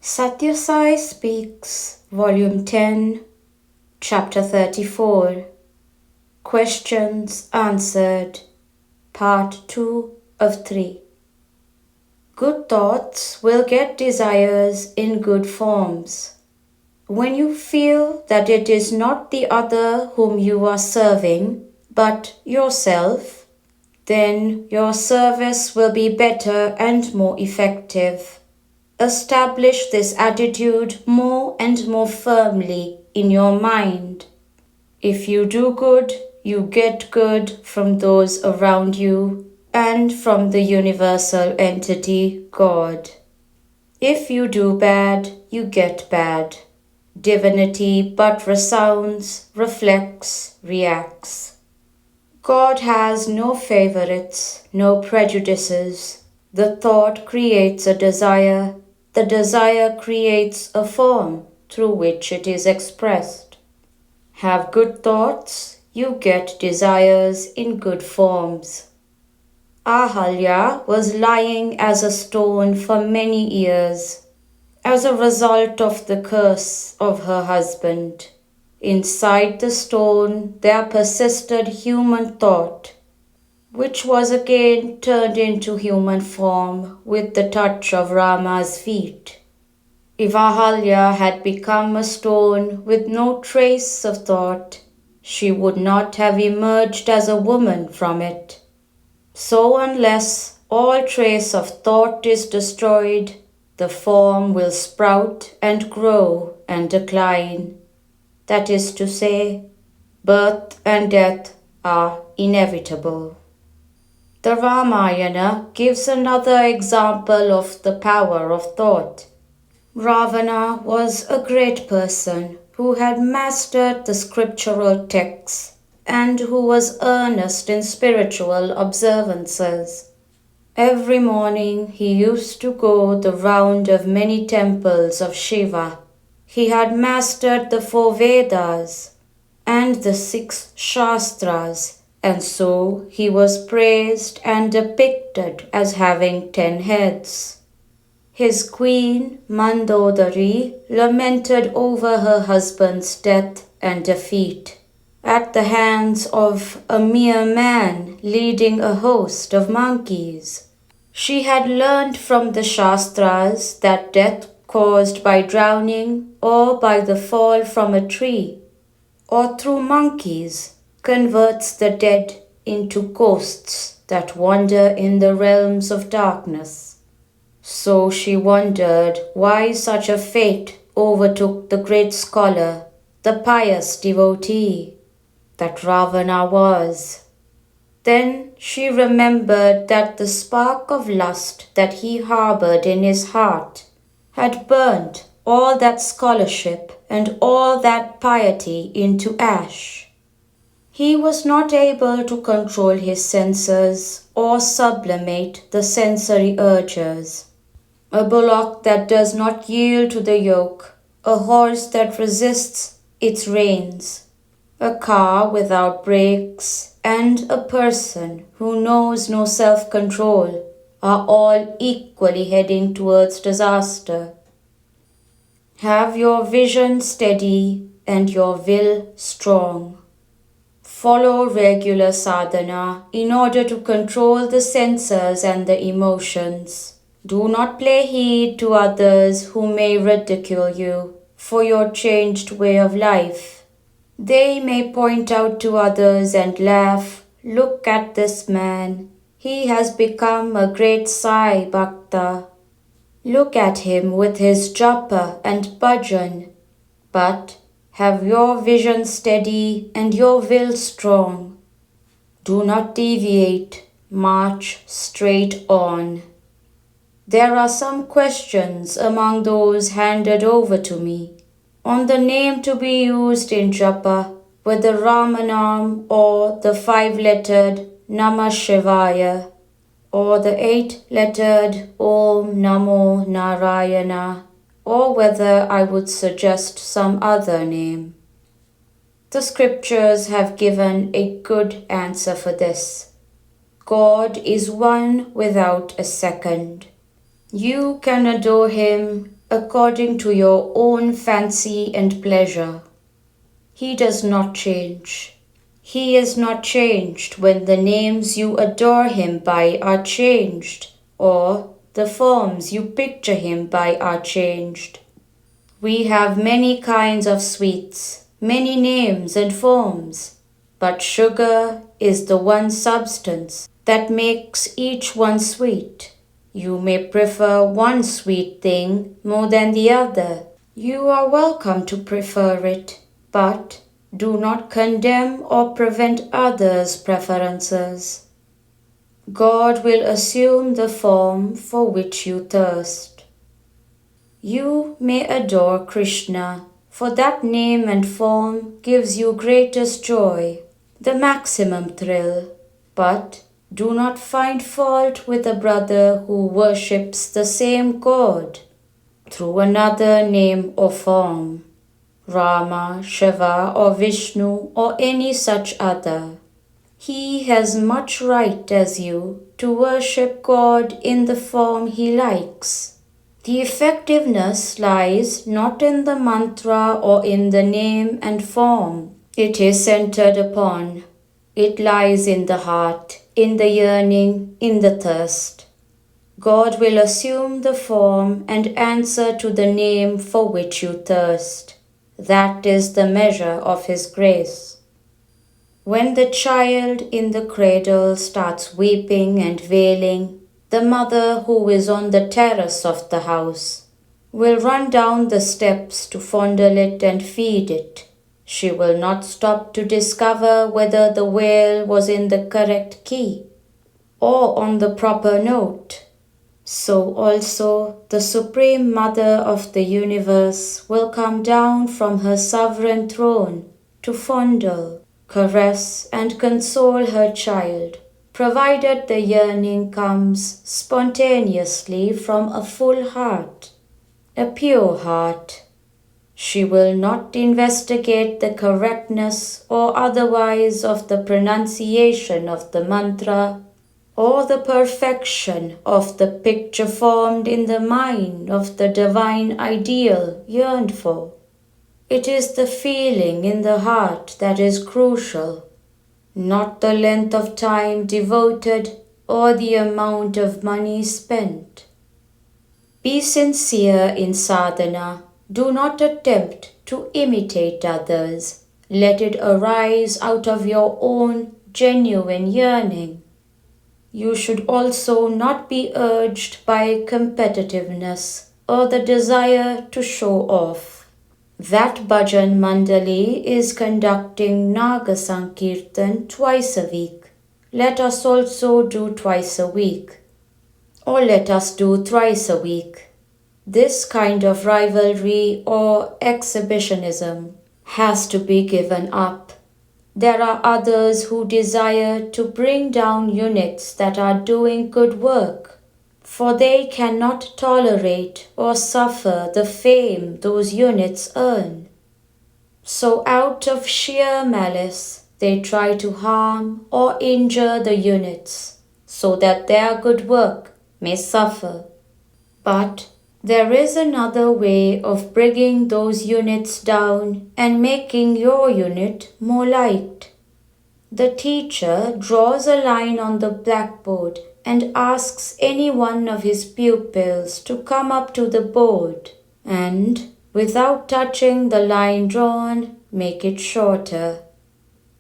Sathya Sai Speaks, Volume 10, Chapter 34, Questions Answered, Part 2 of 3. Good thoughts will get desires in good forms. When you feel that it is not the other whom you are serving, but yourself, then your service will be better and more effective. Establish this attitude more and more firmly in your mind. If you do good, you get good from those around you and from the universal entity God. If you do bad, you get bad. Divinity but resounds, reflects, reacts. God has no favorites, no prejudices. The thought creates a desire. The desire creates a form through which it is expressed. Have good thoughts, you get desires in good forms. Ahalya was lying as a stone for many years, as a result of the curse of her husband. Inside the stone there persisted human thought, which was again turned into human form with the touch of Rama's feet. If Ahalya had become a stone with no trace of thought, she would not have emerged as a woman from it. So unless all trace of thought is destroyed, the form will sprout and grow and decline. That is to say, birth and death are inevitable. The Ramayana gives another example of the power of thought. Ravana was a great person who had mastered the scriptural texts and who was earnest in spiritual observances. Every morning he used to go the round of many temples of Shiva. He had mastered the 4 Vedas and the 6 Shastras, and so he was praised and depicted as having 10 heads. His queen, Mandodari, lamented over her husband's death and defeat at the hands of a mere man leading a host of monkeys. She had learned from the Shastras that death caused by drowning or by the fall from a tree or through monkeys converts the dead into ghosts that wander in the realms of darkness. So she wondered why such a fate overtook the great scholar, the pious devotee that Ravana was. Then she remembered that the spark of lust that he harbored in his heart had burnt all that scholarship and all that piety into ash. He was not able to control his senses or sublimate the sensory urges. A bullock that does not yield to the yoke, a horse that resists its reins, a car without brakes, and a person who knows no self-control are all equally heading towards disaster. Have your vision steady and your will strong. Follow regular sadhana in order to control the senses and the emotions. Do not pay heed to others who may ridicule you for your changed way of life. They may point out to others and laugh, "Look at this man. He has become a great Sai Bhakta. Look at him with his japa and bhajan." But have your vision steady and your will strong. Do not deviate, march straight on. There are some questions among those handed over to me on the name to be used in japa with the Ramanam or the 5-lettered Namah Shivaya or the 8-lettered Om Namo Narayana, or whether I would suggest some other name. The scriptures have given a good answer for this. God is one without a second. You can adore him according to your own fancy and pleasure. He does not change. He is not changed when the names you adore him by are changed, or the forms you picture him by are changed. We have many kinds of sweets, many names and forms, but sugar is the one substance that makes each one sweet. You may prefer one sweet thing more than the other. You are welcome to prefer it, but do not condemn or prevent others' preferences. God will assume the form for which you thirst. You may adore Krishna, for that name and form gives you greatest joy, the maximum thrill, but do not find fault with a brother who worships the same God through another name or form, Rama, Shiva or Vishnu or any such other. He has much right as you to worship God in the form he likes. The effectiveness lies not in the mantra or in the name and form it is centered upon. It lies in the heart, in the yearning, in the thirst. God will assume the form and answer to the name for which you thirst. That is the measure of His grace. When the child in the cradle starts weeping and wailing, the mother who is on the terrace of the house will run down the steps to fondle it and feed it. She will not stop to discover whether the wail was in the correct key or on the proper note. So also the Supreme Mother of the universe will come down from her sovereign throne to fondle, caress and console her child, provided the yearning comes spontaneously from a full heart, a pure heart. She will not investigate the correctness or otherwise of the pronunciation of the mantra or the perfection of the picture formed in the mind of the divine ideal yearned for. It is the feeling in the heart that is crucial, not the length of time devoted or the amount of money spent. Be sincere in sadhana. Do not attempt to imitate others. Let it arise out of your own genuine yearning. You should also not be urged by competitiveness or the desire to show off. That bhajan mandali is conducting Naga Sankirtan twice a week. Let us also do twice a week. Or let us do thrice a week. This kind of rivalry or exhibitionism has to be given up. There are others who desire to bring down units that are doing good work, for they cannot tolerate or suffer the fame those units earn. So out of sheer malice, they try to harm or injure the units, so that their good work may suffer. But there is another way of bringing those units down and making your unit more liked. The teacher draws a line on the blackboard and asks any one of his pupils to come up to the board and, without touching the line drawn, make it shorter.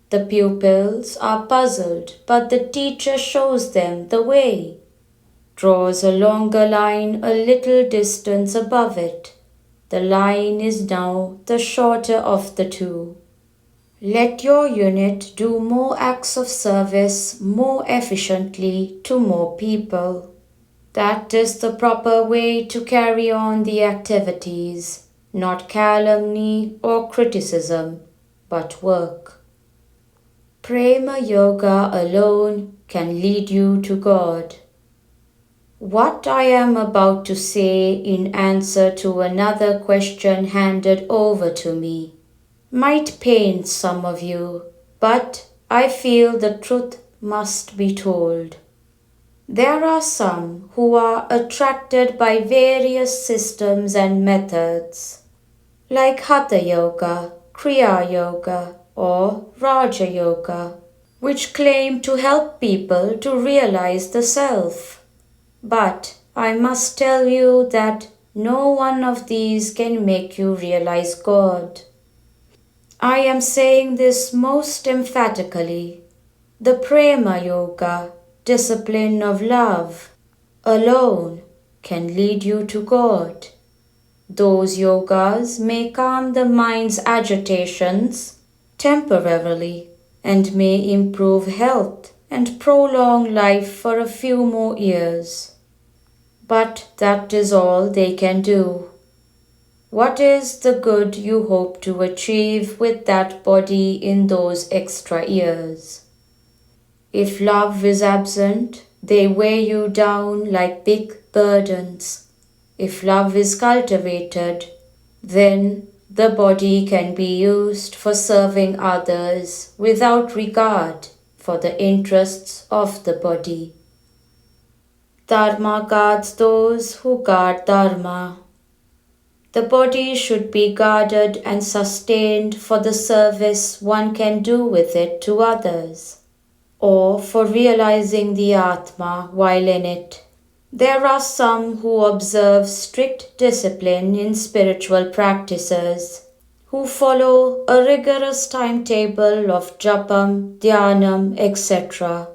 The pupils are puzzled, but the teacher shows them the way. Draws a longer line a little distance above it. The line is now the shorter of the two. Let your unit do more acts of service more efficiently to more people. That is the proper way to carry on the activities, not calumny or criticism, but work. Prema Yoga alone can lead you to God. What I am about to say in answer to another question handed over to me might pain some of you, but I feel the truth must be told. There are some who are attracted by various systems and methods, like Hatha Yoga, Kriya Yoga, or Raja Yoga, which claim to help people to realize the self. But I must tell you that no one of these can make you realize God. I am saying this most emphatically. The Prema Yoga, discipline of love, alone can lead you to God. Those yogas may calm the mind's agitations temporarily and may improve health and prolong life for a few more years. But that is all they can do. What is the good you hope to achieve with that body in those extra years? If love is absent, they weigh you down like big burdens. If love is cultivated, then the body can be used for serving others without regard for the interests of the body. Dharma guards those who guard Dharma. The body should be guarded and sustained for the service one can do with it to others, or for realizing the Atma while in it. There are some who observe strict discipline in spiritual practices, who follow a rigorous timetable of japam, dhyanam, etc.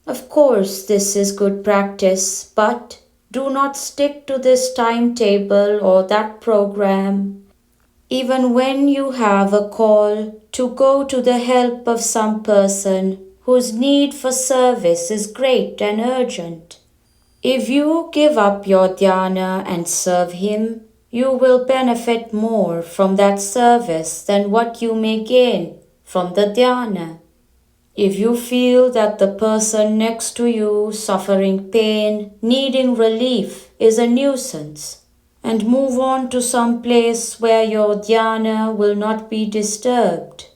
Of course, this is good practice, but do not stick to this timetable or that program. Even when you have a call to go to the help of some person whose need for service is great and urgent, if you give up your dhyana and serve him, you will benefit more from that service than what you may gain from the dhyana. If you feel that the person next to you suffering pain, needing relief, is a nuisance, and move on to some place where your dhyana will not be disturbed,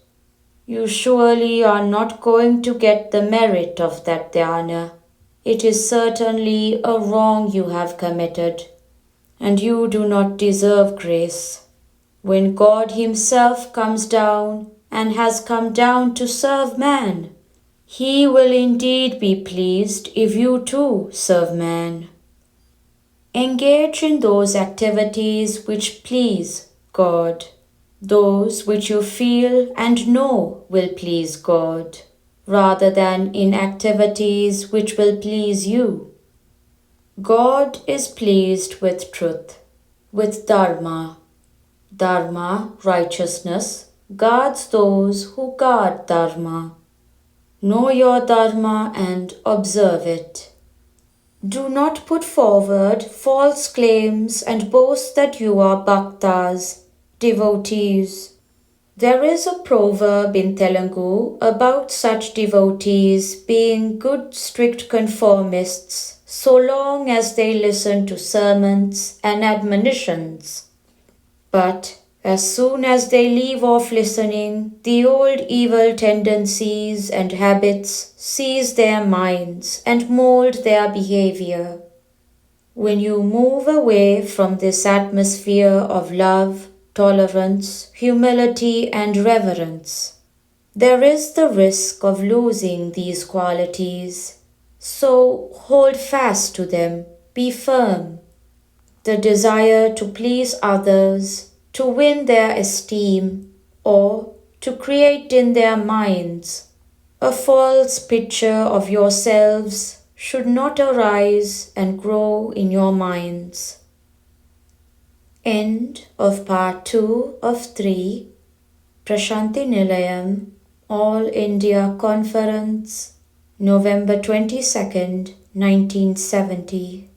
you surely are not going to get the merit of that dhyana. It is certainly a wrong you have committed, and you do not deserve grace. When God Himself comes down and has come down to serve man, He will indeed be pleased if you too serve man. Engage in those activities which please God, those which you feel and know will please God, rather than in activities which will please you. God is pleased with truth, with dharma. Dharma, righteousness, guards those who guard dharma. Know your dharma and observe it. Do not put forward false claims and boast that you are bhaktas, devotees. There is a proverb in Telugu about such devotees being good strict conformists so long as they listen to sermons and admonitions. But as soon as they leave off listening, the old evil tendencies and habits seize their minds and mold their behavior. When you move away from this atmosphere of love, tolerance, humility, and reverence, there is the risk of losing these qualities. So hold fast to them, be firm. The desire to please others, to win their esteem, or to create in their minds a false picture of yourselves should not arise and grow in your minds. End of part 2 of 3, Prashanti Nilayam, All India Conference, November 22nd, 1970.